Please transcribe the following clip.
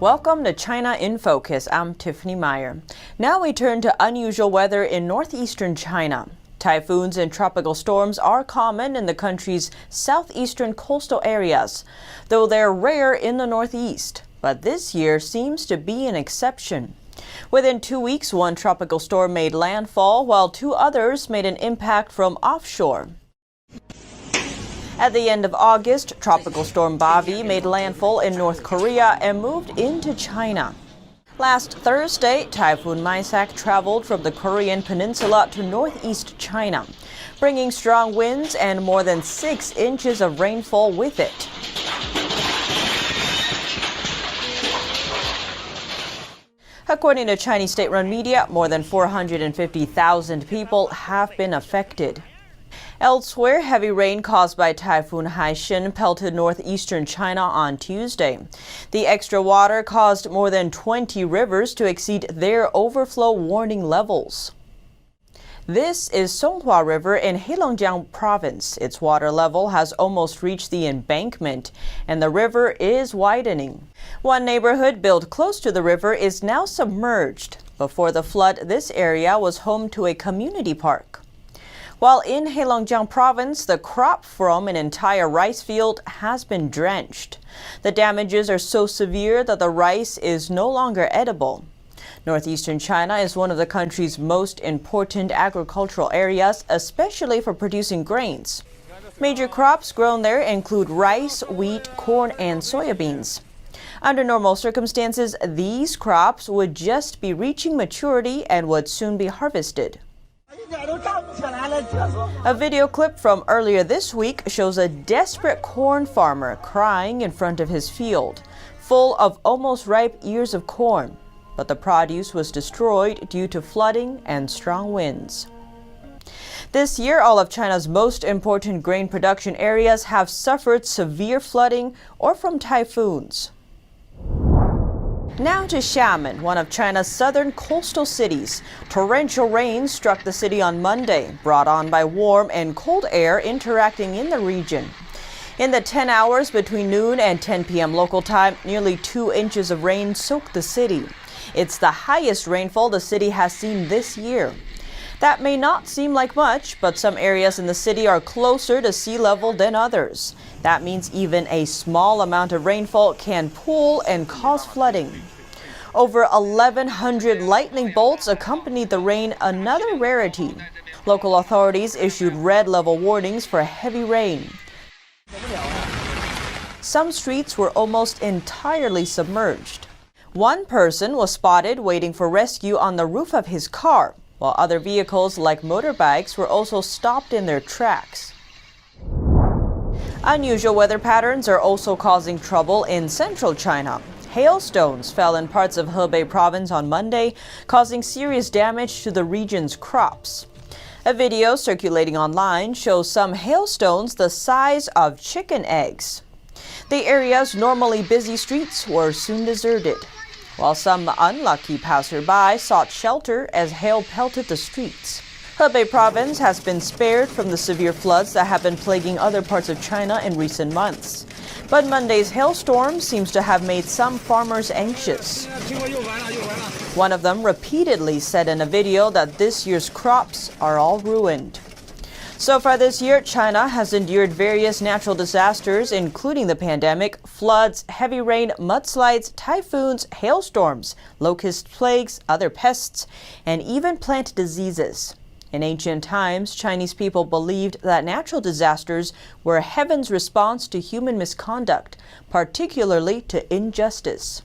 Welcome to China in Focus. I'm Tiffany Meyer. Now we turn to unusual weather in northeastern China. Typhoons and tropical storms are common in the country's southeastern coastal areas, though they're rare in the northeast. But this year seems to be an exception. Within 2 weeks, one tropical storm made landfall, while two others made an impact from offshore. At the end of August, Tropical Storm Bavi made landfall in North Korea and moved into China. Last Thursday, Typhoon Maisak traveled from the Korean peninsula to northeast China, bringing strong winds and more than 6 inches of rainfall with it. According to Chinese state-run media, more than 450,000 people have been affected. Elsewhere, heavy rain caused by Typhoon Haishin pelted northeastern China on Tuesday. The extra water caused more than 20 rivers to exceed their overflow warning levels. This is Songhua River in Heilongjiang Province. Its water level has almost reached the embankment, and the river is widening. One neighborhood built close to the river is now submerged. Before the flood, this area was home to a community park. While in Heilongjiang Province, the crop from an entire rice field has been drenched. The damages are so severe that the rice is no longer edible. Northeastern China is one of the country's most important agricultural areas, especially for producing grains. Major crops grown there include rice, wheat, corn, and soybeans. Under normal circumstances, these crops would just be reaching maturity and would soon be harvested. A video clip from earlier this week shows a desperate corn farmer crying in front of his field, full of almost ripe ears of corn. But the produce was destroyed due to flooding and strong winds. This year, all of China's most important grain production areas have suffered severe flooding or from typhoons. Now to Xiamen, one of China's southern coastal cities. Torrential rain struck the city on Monday, brought on by warm and cold air interacting in the region. In the 10 hours between noon and 10 p.m. local time, nearly 2 inches of rain soaked the city. It's the highest rainfall the city has seen this year. That may not seem like much, but some areas in the city are closer to sea level than others. That means even a small amount of rainfall can pool and cause flooding. Over 1,100 lightning bolts accompanied the rain, another rarity. Local authorities issued red level warnings for heavy rain. Some streets were almost entirely submerged. One person was spotted waiting for rescue on the roof of his car, while other vehicles like motorbikes were also stopped in their tracks. Unusual weather patterns are also causing trouble in central China. Hailstones fell in parts of Hebei province on Monday, causing serious damage to the region's crops. A video circulating online shows some hailstones the size of chicken eggs. The area's normally busy streets were soon deserted, while some unlucky passerby sought shelter as hail pelted the streets. Hebei province has been spared from the severe floods that have been plaguing other parts of China in recent months. But Monday's hailstorm seems to have made some farmers anxious. One of them repeatedly said in a video that this year's crops are all ruined. So far this year, China has endured various natural disasters, including the pandemic, floods, heavy rain, mudslides, typhoons, hailstorms, locust plagues, other pests, and even plant diseases. In ancient times, Chinese people believed that natural disasters were heaven's response to human misconduct, particularly to injustice.